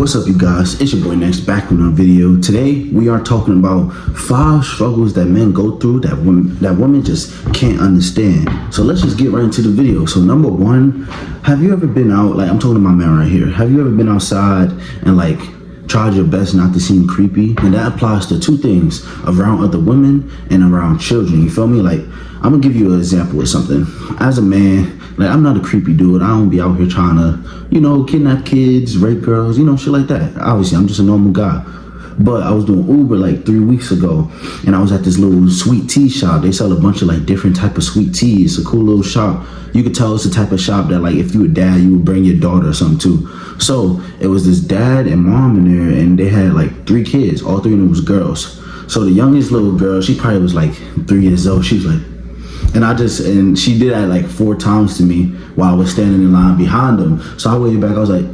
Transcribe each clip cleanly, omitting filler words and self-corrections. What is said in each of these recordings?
What's up, you guys? It's your boy Next, back with another video. Today we are talking about 5 struggles that men go through that women just can't understand. So let's just get right into the video. So number 1, have you ever been out, like I'm talking to my man right here, have you ever been outside and like tried your best not to seem creepy? And that applies to 2 things: around other women and around children. You feel me? Like, I'm gonna give you an example of something. As a man, like, I'm not a creepy dude. I don't be out here trying to, kidnap kids, rape girls, shit like that. Obviously, I'm just a normal guy. But I was doing Uber like 3 weeks ago, and I was at this little sweet tea shop. They sell a bunch of like different type of sweet tea. It's a cool little shop. You could tell it's the type of shop that, like, if you were dad, you would bring your daughter or something too. So it was this dad and mom in there, and they had like 3 kids. All 3 of them was girls. So the youngest little girl, she probably was like 3 years old. She was like, and she did that like 4 times to me while I was standing in line behind them. So I waited back. I was like,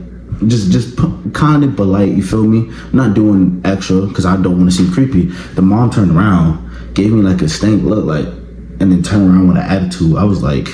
just kind of polite, you feel me? Not doing extra because I don't want to seem creepy. The mom turned around, gave me like a stank look, like, and then turned around with an attitude. I was like,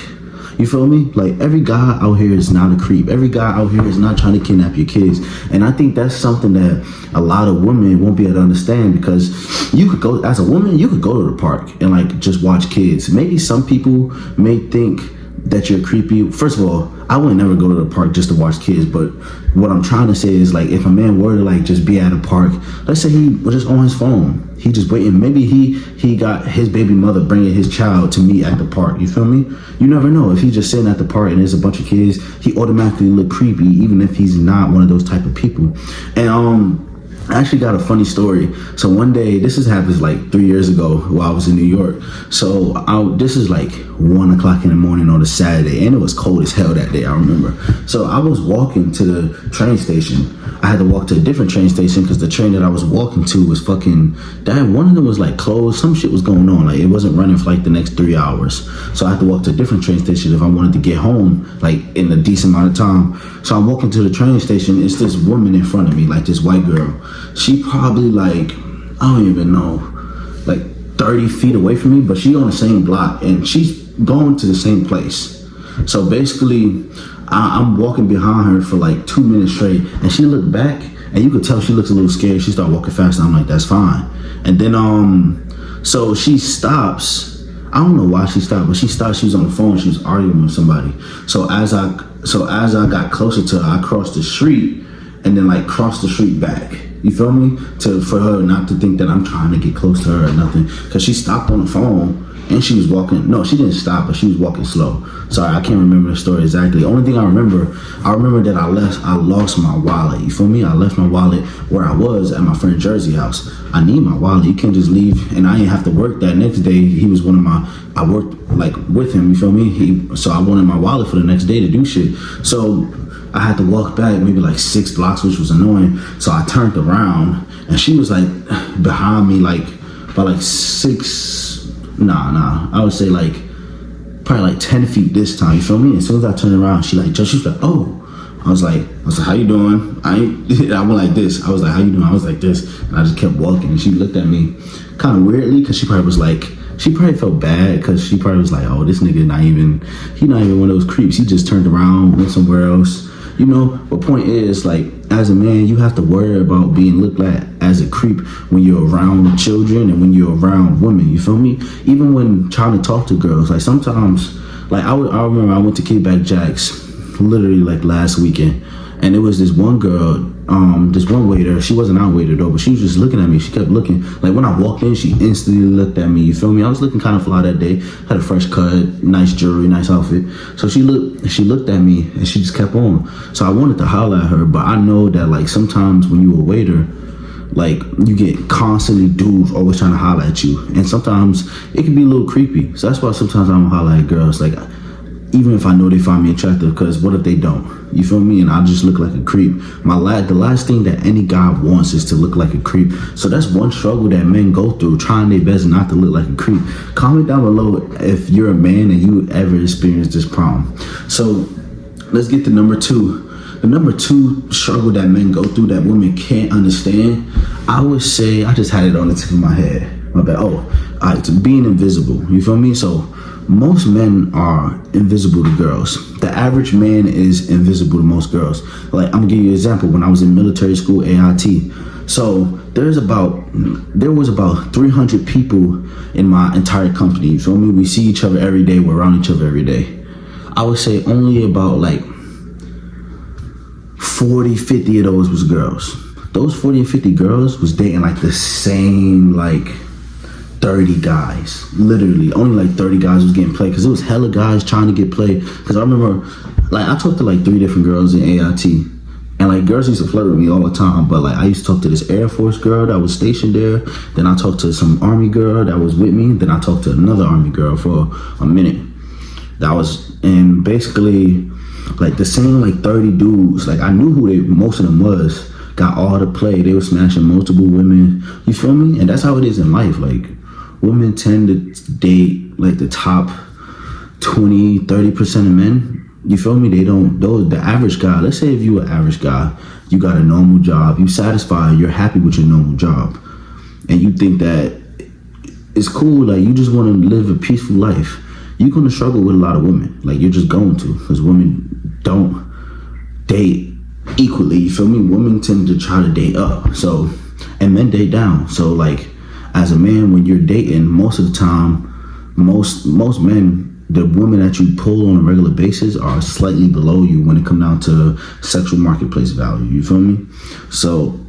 you feel me? Like, every guy out here is not a creep. Every guy out here is not trying to kidnap your kids. And I think that's something that a lot of women won't be able to understand, because you could go, as a woman, you could go to the park and like just watch kids. Maybe some people may think that you're creepy. First of all, I would never go to the park just to watch kids, but what I'm trying to say is, like, if a man were to like just be at a park, let's say he was just on his phone, he just waiting, maybe he got his baby mother bringing his child to meet at the park, you feel me? You never know. If he's just sitting at the park and there's a bunch of kids, he automatically look creepy, even if he's not one of those type of people. And I actually got a funny story. So one day, this has happened like 3 years ago while I was in New York. So this is like 1 o'clock in the morning on a Saturday, and it was cold as hell that day, I remember. So I was walking to the train station. I had to walk to a different train station because the train that I was walking to was one of them was like closed. Some shit was going on. Like, it wasn't running for like the next 3 hours. So I had to walk to a different train station if I wanted to get home, like, in a decent amount of time. So I'm walking to the train station. It's this woman in front of me, like this white girl. She probably like, I don't even know, like 30 feet away from me, but she on the same block and she's going to the same place. So basically, I'm walking behind her for like 2 minutes straight, and she looked back, and you could tell she looks a little scared. She started walking fast, and I'm like, that's fine. And then so she stops. I don't know why she stopped, but she stopped. She was on the phone. She was arguing with somebody. So as I got closer to her, I crossed the street, and then like crossed the street back. You feel me? For her not to think that I'm trying to get close to her or nothing, because she stopped on the phone. And she was walking, no, she didn't stop, but she was walking slow. Sorry, I can't remember the story exactly. The only thing I remember that I lost my wallet. You feel me? I left my wallet where I was at my friend Jersey house. I need my wallet. You can't just leave, and I didn't have to work that next day. He was I worked like with him, you feel me? So I wanted my wallet for the next day to do shit. So I had to walk back maybe like 6 blocks, which was annoying. So I turned around, and she was like behind me, like by like 6, I would say like probably like 10 feet this time, you feel me? As soon as I turned around, she was like, oh. I was like, how you doing? I went like this. I was like, how you doing? I was like this, and I just kept walking, and she looked at me kind of weirdly, because she probably felt bad, because she probably was like, oh, this nigga he not even one of those creeps. He just turned around, went somewhere else. But point is, like, as a man, you have to worry about being looked at as a creep when you're around children and when you're around women, you feel me? Even when trying to talk to girls, like, sometimes, like, I remember I went to Kickback Jack's literally like last weekend, and it was this one girl, this one waiter. She wasn't our waiter though, but she was just looking at me. She kept looking. Like, when I walked in, she instantly looked at me, you feel me? I was looking kind of fly that day, had a fresh cut, nice jewelry, nice outfit. So she looked at me, and she just kept on. So I wanted to holler at her, but I know that, like, sometimes when you're a waiter, like, you get constantly dudes always trying to holler at you, and sometimes it can be a little creepy. So that's why sometimes I don't holler at girls, like, even if I know they find me attractive, because what if they don't? You feel me? And I just look like a creep. The last thing that any guy wants is to look like a creep. So that's one struggle that men go through, trying their best not to look like a creep. Comment down below if you're a man and you ever experienced this problem. So let's get to number 2. The number 2 struggle that men go through that women can't understand, I would say, I just had it on the tip of my head. My bad. Oh, all right, being invisible. You feel me? So most men are invisible to girls. the average man is invisible to most girls. Like, I'm gonna give you an example. When I was in military school, AIT, so there was about 300 people in my entire company. You feel me? We see each other every day. We're around each other every day. I would say only about like 40, 50 of those was girls. Those 40 and 50 girls was dating like the same like 30 guys. Literally, only like 30 guys was getting played, because it was hella guys trying to get played. Because I remember, like, I talked to like 3 different girls in AIT, and like girls used to flirt with me all the time. But like I used to talk to this Air Force girl that was stationed there. Then I talked to some Army girl that was with me. Then I talked to another Army girl for a minute. And basically like the same like 30 dudes. Like I knew who most of them was. Got all the play. They were smashing multiple women. You feel me? And that's how it is in life. Like, women tend to date like the top 20-30% of men. You feel me? They don't, the average guy, let's say if you an average guy, you got a normal job, you satisfied, you're happy with your normal job, and you think that it's cool, like you just want to live a peaceful life, you're going to struggle with a lot of women. Like, you're just going to, because women don't date equally. You feel me? Women tend to try to date up, so, and men date down. So like, as a man, when you're dating, most of the time, most men, the women that you pull on a regular basis are slightly below you when it comes down to sexual marketplace value. You feel me? So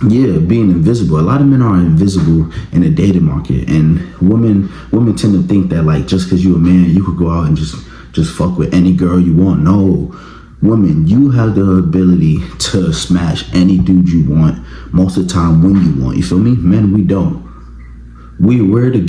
yeah, being invisible. A lot of men are invisible in the dating market, and women tend to think that like just because you're a man, you could go out and just fuck with any girl you want. No, women, you have the ability to smash any dude you want most of the time when you want. You feel me? Men, we don't. You're the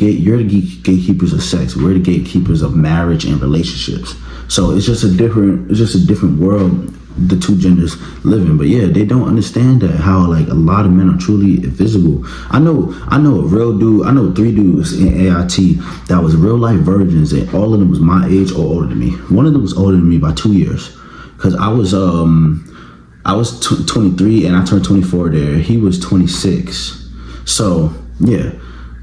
gatekeepers of sex. We're the gatekeepers of marriage and relationships. So it's just a different world the two genders live in. But yeah, they don't understand that, how like a lot of men are truly invisible. I know a real dude. I know 3 dudes in AIT that was real life virgins, and all of them was my age or older than me. One of them was older than me by 2 years, because I was 23 and I turned 24 there. He was 26. So yeah.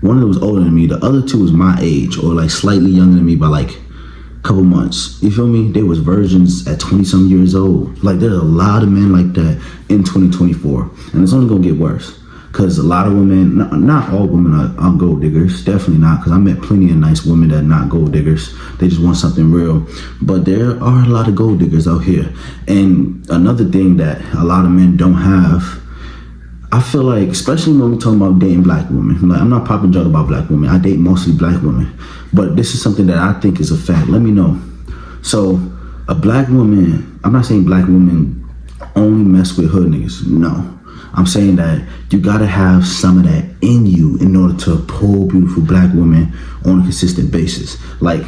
One of them was older than me. The other 2 was my age or like slightly younger than me by like a couple months. You feel me? They was virgins at 20-some years old. Like, there's a lot of men like that in 2024. And it's only going to get worse. Because a lot of women, not all women are gold diggers. Definitely not. Because I met plenty of nice women that are not gold diggers. They just want something real. But there are a lot of gold diggers out here. And another thing that a lot of men don't have, I feel like, especially when we're talking about dating black women, like, I'm not popping junk about black women. I date mostly black women. But this is something that I think is a fact. Let me know. So, a black woman, I'm not saying black women only mess with hood niggas. No. I'm saying that you gotta have some of that in you in order to pull beautiful black women on a consistent basis. Like,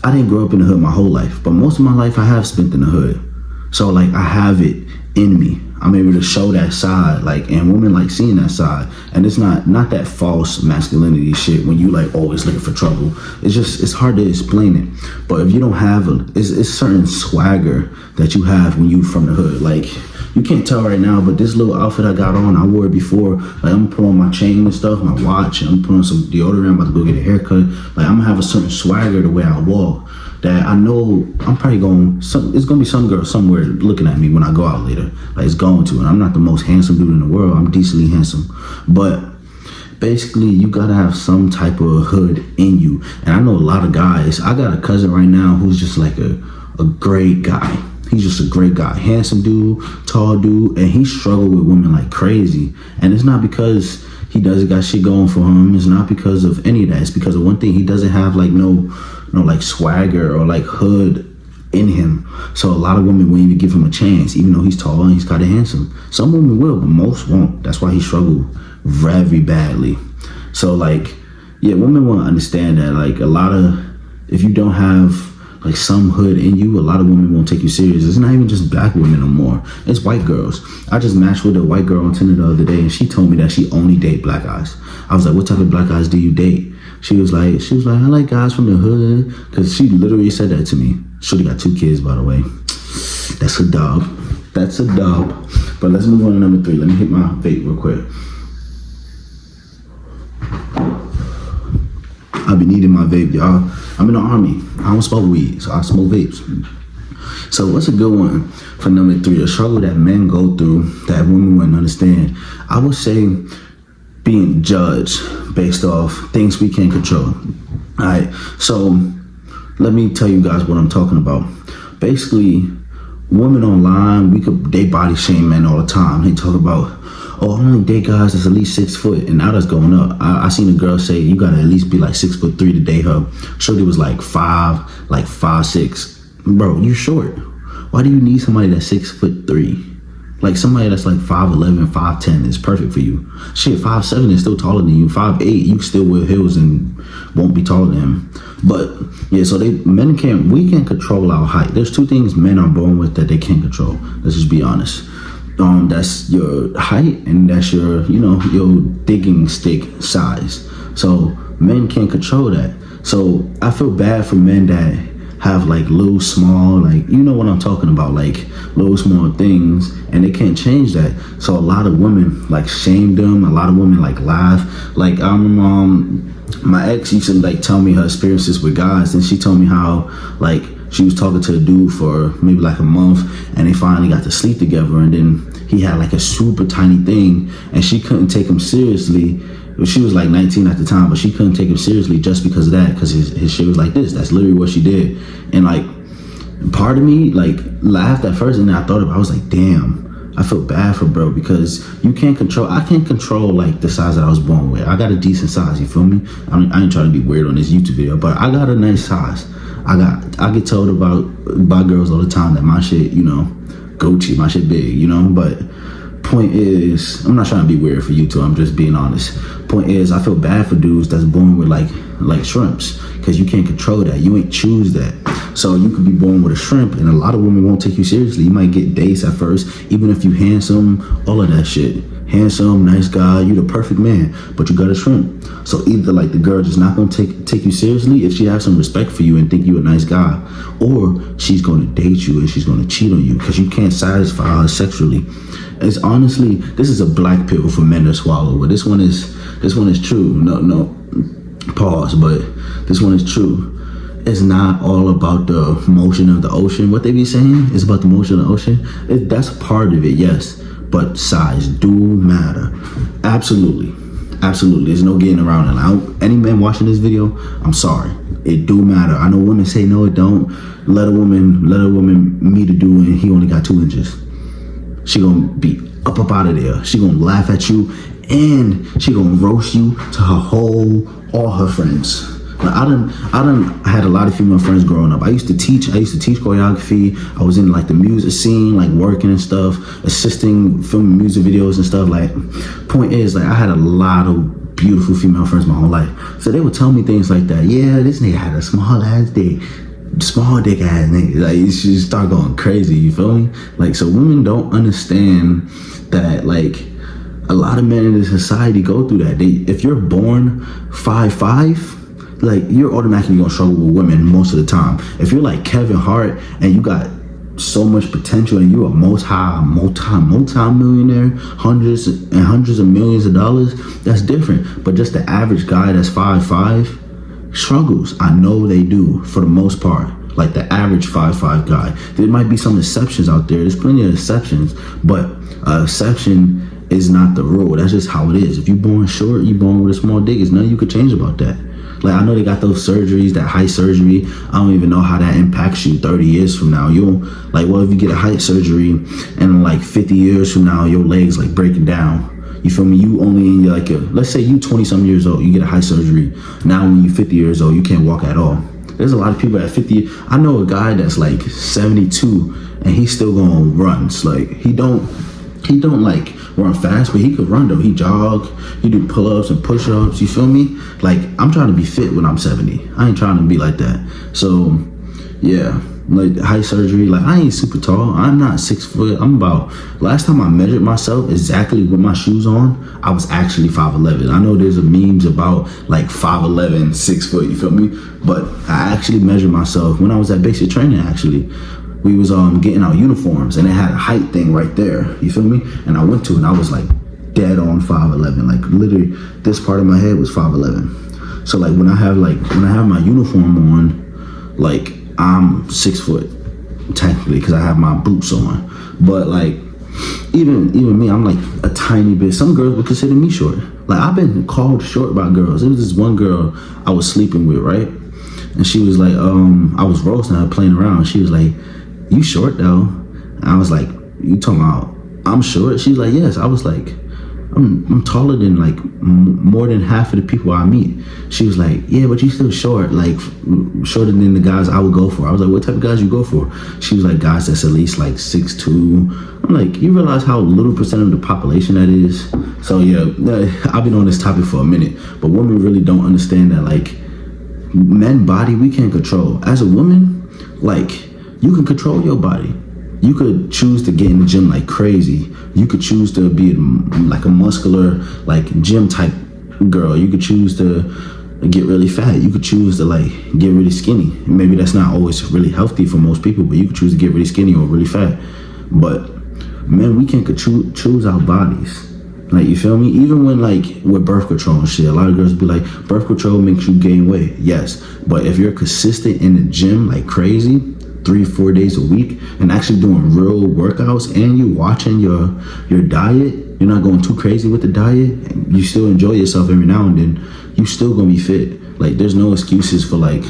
I didn't grow up in the hood my whole life, but most of my life I have spent in the hood. So, like, I have it in me. I'm able to show that side, like, and women like seeing that side. And it's not that false masculinity shit when you like always looking for trouble. It's hard to explain it. But if you don't have it's certain swagger that you have when you from the hood. Like, you can't tell right now, but this little outfit I got on, I wore it before. Like, I'm putting on my chain and stuff, my watch, and I'm putting on some deodorant. I'm about to go get a haircut. Like, I'm gonna have a certain swagger the way I walk, that I know I'm probably it's gonna be some girl somewhere looking at me when I go out later. Like, it's going to, and I'm not the most handsome dude in the world. I'm decently handsome, but basically you gotta have some type of hood in you. And I know a lot of guys. I got a cousin right now who's just like a great guy. He's just a great guy, handsome dude, tall dude, and he struggled with women like crazy. And it's not because he doesn't got shit going for him. It's not because of any of that. It's because of one thing: he doesn't have like no like swagger or like hood in him. So a lot of women won't even give him a chance, even though he's tall and he's kind of handsome. Some women will, but most won't. That's why he struggled very badly. So like, yeah, women want to understand that, like, if you don't have like some hood in you, a lot of women won't take you serious. It's not even just black women no more. It's white girls. I just matched with a white girl on Tinder the other day, and she told me that she only date black guys. I was like, what type of black guys do you date? She was like, I like guys from the hood. Because she literally said that to me. Shorty got 2 kids, by the way. That's a dub. But let's move on to number 3. Let me hit my vape real quick. I be needing my vape, y'all. I'm in the army. I don't smoke weed, so I smoke vapes. So what's a good one for number 3? A struggle that men go through that women wouldn't understand. I would say being judged based off things we can't control. All right. So let me tell you guys what I'm talking about. Basically, women online, they body shame men all the time. They talk about, oh, I only date guys that's at least 6 foot, and now that's going up. I seen a girl say you gotta at least be like 6'3" to date her. Shorty was like 5'6". Bro, you're short. Why do you need somebody that's 6'3"? Like somebody that's like 5'11", 5'10" is perfect for you. Shit, 5'7" is still taller than you. 5'8", you still wear heels and won't be taller than him. But yeah, so we can't control our height. There's 2 things men are born with that they can't control. Let's just be honest. That's your height and that's your digging stick size. So men can't control that. So I feel bad for men that have like little small, like, you know what I'm talking about, like little small things, and they can't change that. So a lot of women like shame them. A lot of women like laugh. Like my ex used to like tell me her experiences with guys, and she told me how like she was talking to a dude for maybe like a month, and they finally got to sleep together, and then he had like a super tiny thing, and she couldn't take him seriously. She was like 19 at the time, but she couldn't take him seriously just because of that, because his shit was like this. That's literally what she did. And like part of me like laughed at first, and then I thought about it. I was like, damn, I feel bad for bro, because I can't control like the size that I was born with. I got a decent size, you feel me? I ain't trying to be weird on this YouTube video, but I got a nice size. I get told by girls all the time that my shit, Gucci, my shit big, but point is, I'm not trying to be weird for you two, I'm just being honest. Point is, I feel bad for dudes that's born with like shrimps, because you can't control that. You ain't choose that. So you could be born with a shrimp, and a lot of women won't take you seriously. You might get dates at first, even if you handsome, all of that shit. Handsome, nice guy, you the perfect man, but you got a shrimp. So either like the girl just not gonna take you seriously if she has some respect for you and think you a nice guy, or she's gonna date you and she's gonna cheat on you because you can't satisfy her sexually. It's honestly, this is a black pill for men to swallow, but this one is true. No, pause, but this one is true. It's not all about the motion of the ocean. What they be saying is about the motion of the ocean. That's part of it, yes. But size do matter. Absolutely. There's no getting around it. Any man watching this video, I'm sorry. It do matter. I know women say no, it don't. Let a woman meet a dude and he only got 2 inches. She gonna be up out of there. She gonna laugh at you, and she gonna roast you to all her friends. I had a lot of female friends growing up. I used to teach choreography. I was in like the music scene, like working and stuff, assisting, filming music videos and stuff. Like, point is, like, I had a lot of beautiful female friends my whole life. So they would tell me things like that. Yeah, this nigga had a small ass dick. Small dick ass nigga. Like, you should start going crazy, you feel me? Like, so women don't understand that, like, a lot of men in this society go through that. If you're born 5'5", like, you're automatically gonna struggle with women most of the time. If you're like Kevin Hart and you got so much potential and you're a multi-millionaire, hundreds of millions of dollars, that's different. But just the average guy that's 5'5" struggles. I know they do, for the most part. Like the average 5'5" guy. There might be some exceptions out there. There's plenty of exceptions, but an exception is not the rule. That's just how it is. If you're born short, you're born with a small dick. There's nothing you could change about that. Like, I know they got those surgeries, that height surgery. I don't even know how that impacts you 30 years from now. If you get a height surgery and like 50 years from now, your legs like breaking down. You feel me? You only in like let's say you 20 something years old, you get a height surgery. Now when you're 50 years old, you can't walk at all. There's a lot of people at 50. I know a guy that's like 72 and he's still gonna run. Like, he don't like run fast, but he could run though. He jog, he do pull-ups and push-ups, you feel me? Like, I'm trying to be fit when I'm 70. I ain't trying to be like that. So yeah, like height surgery, like, I ain't super tall. I'm not 6 foot. Last time I measured myself exactly with my shoes on, I was actually 5'11". I know there's memes about like 5'11", 6 foot, you feel me? But I actually measured myself when I was at basic training. Actually, we was getting our uniforms, and it had a height thing right there, you feel me? And I went to it, and I was like dead on 5'11". Like, literally this part of my head was 5'11". So like when I have my uniform on, like, I'm 6 foot. technically because I have my boots on. But like, even me, I'm like a tiny bit. Some girls would consider me short. Like, I've been called short by girls. There was this one girl I was sleeping with, right? And she was like, I was roasting her, playing around. She was like, "You short though?" And I was like, "You talking about I'm short?" She's like, "Yes." I was like, I'm taller than like more than half of the people I meet. She was like, "Yeah, but you still short, like shorter than the guys I would go for." I was like, "What type of guys you go for?" She was like, "Guys that's at least like 6'2". I'm like, "You realize how little percent of the population that is?" So yeah, I've been on this topic for a minute, but women really don't understand that like men body we can't control. As a woman, like you can control your body. You could choose to get in the gym like crazy. You could choose to be like a muscular, like gym type girl. You could choose to get really fat. You could choose to like get really skinny. Maybe that's not always really healthy for most people, but you could choose to get really skinny or really fat. But man, we can't choose our bodies. Like, you feel me? Even when like with birth control and shit, a lot of girls be like, birth control makes you gain weight. Yes, but if you're consistent in the gym like crazy, 3-4 days a week, and actually doing real workouts, and you watching your diet, you're not going too crazy with the diet, and you still enjoy yourself every now and then, you still gonna be fit. Like, there's no excuses for like,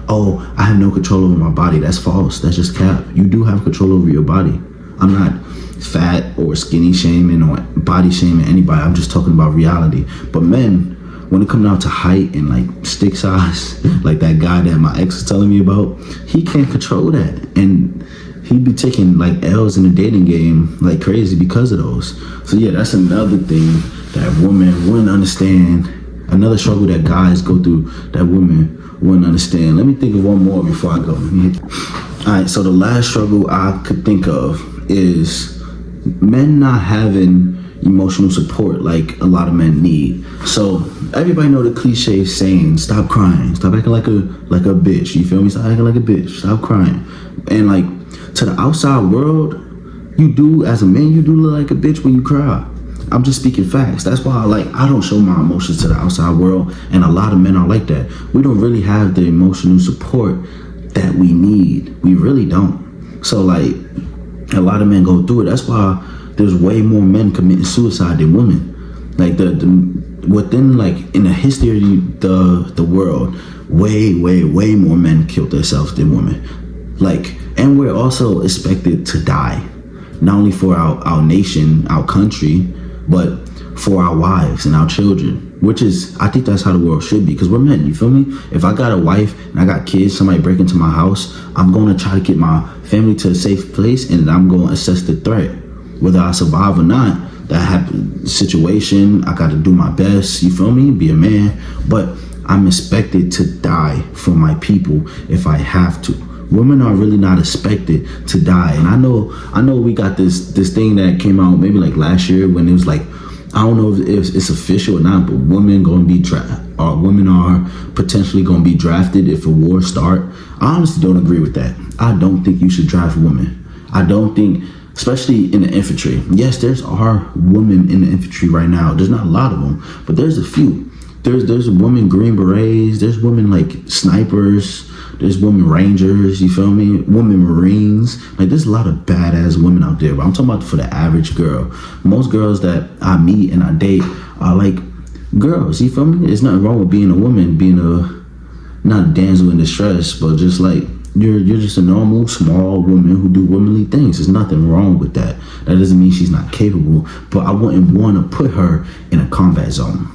"Oh, I have no control over my body." That's false. That's just cap. You do have control over your body. I'm not fat or skinny shaming or body shaming anybody. I'm just talking about reality. But men, when it comes down to height and like stick size, like that guy that my ex was telling me about, he can't control that, and he'd be taking like L's in the dating game like crazy because of those. So yeah, that's another thing that women wouldn't understand. Another struggle that guys go through that women wouldn't understand. Let me think of one more before I go. All right, so the last struggle I could think of is men not having emotional support like a lot of men need. So everybody know the cliche saying, "Stop crying, stop acting like a bitch." You feel me? Stop acting like a bitch, stop crying. And like, to the outside world, you do, as a man, you do look like a bitch when you cry. I'm just speaking facts. That's why I don't show my emotions to the outside world, and a lot of men are like that. We don't really have the emotional support that we need. We really don't. So like, a lot of men go through it. That's why there's way more men committing suicide than women. Like within like in the history of the world, way more men killed themselves than women. Like, and we're also expected to die, not only for our nation, our country, but for our wives and our children, which is, I think that's how the world should be, because we're men, you feel me? If I got a wife and I got kids, somebody break into my house, I'm going to try to get my family to a safe place, and I'm going to assess the threat. Whether I survive or not, that happened situation, I got to do my best, you feel me? Be a man, but I'm expected to die for my people if I have to. Women are really not expected to die. And I know we got this thing that came out maybe like last year when it was like, I don't know if it's official or not, but women are potentially going to be drafted if a war start. I honestly don't agree with that. I don't think you should draft women. I don't think, especially in the infantry. Yes, are women in the infantry right now. There's not a lot of them, but there's a few. There's women Green Berets. There's women like snipers. There's women Rangers, you feel me? Women Marines. Like, there's a lot of badass women out there, but I'm talking about for the average girl. Most girls that I meet and I date are like girls, you feel me? There's nothing wrong with being a woman, being not a damsel in distress, but just like, you're just a normal, small woman who do womanly things. There's nothing wrong with that. That doesn't mean she's not capable, but I wouldn't want to put her in a combat zone.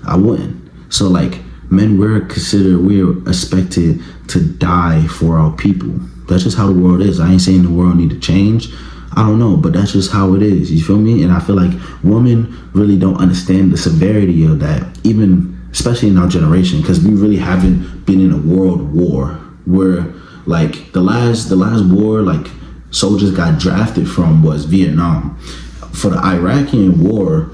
I wouldn't. So like, men, we're expected to die for our people. That's just how the world is. I ain't saying the world need to change. I don't know, but that's just how it is. You feel me? And I feel like women really don't understand the severity of that, even especially in our generation, because we really haven't been in a world war where like the last war like soldiers got drafted from was Vietnam. For the Iraqi war,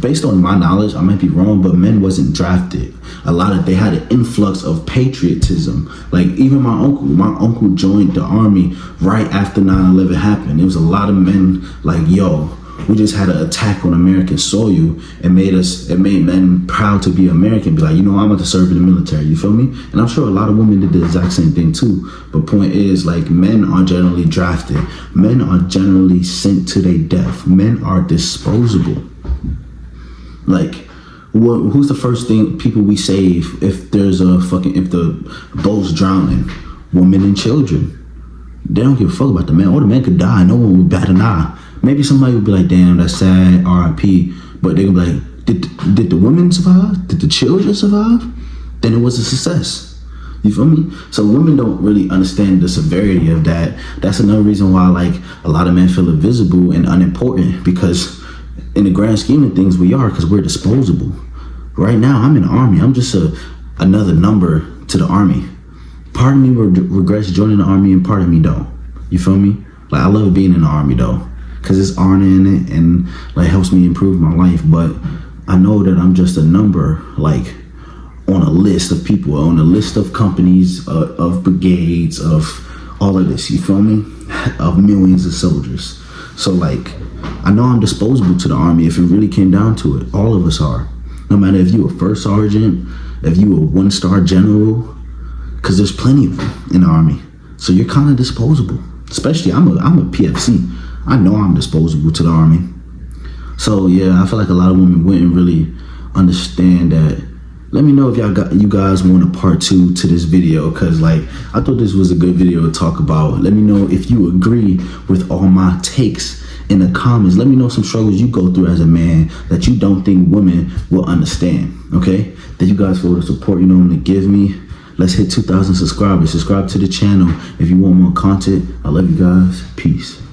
based on my knowledge, I might be wrong, but men wasn't drafted. They had an influx of patriotism. Like, even my uncle joined the army right after 9/11 happened. There was a lot of men like, yo, we just had an attack on American soil. It made men proud to be American. Be like, I'm about to serve in the military. You feel me? And I'm sure a lot of women did the exact same thing too. But point is, like, men are generally drafted. Men are generally sent to their death. Men are disposable. Like, who's the first people we save if the boat's drowning? Women and children. They don't give a fuck about the man. Or the man could die. No one would bat an eye. Maybe somebody would be like, damn, that's sad, R.I.P. But they're gonna be like, did the women survive? Did the children survive? Then it was a success. You feel me? So women don't really understand the severity of that. That's another reason why, like, a lot of men feel invisible and unimportant, because in the grand scheme of things, we are, because we're disposable. Right now, I'm in the army. I'm just another number to the army. Part of me regrets joining the army, and part of me don't. You feel me? Like, I love being in the army though, because it's honor in it and like helps me improve my life. But I know that I'm just a number, like, on a list of people, on a list of companies, of brigades, of all of this. You feel me? Of millions of soldiers. So, like, I know I'm disposable to the army if it really came down to it. All of us are. No matter if you a first sergeant, if you a 1-star general, because there's plenty of them in the army. So you're kind of disposable. Especially, I'm a PFC. I know I'm disposable to the army. So yeah, I feel like a lot of women wouldn't really understand that. Let me know if you guys want a part 2 to this video, because, like, I thought this was a good video to talk about. Let me know if you agree with all my takes in the comments. Let me know some struggles you go through as a man that you don't think women will understand. Okay? Thank you guys for the support you normally give me. Let's hit 2,000 subscribers. Subscribe to the channel if you want more content. I love you guys. Peace.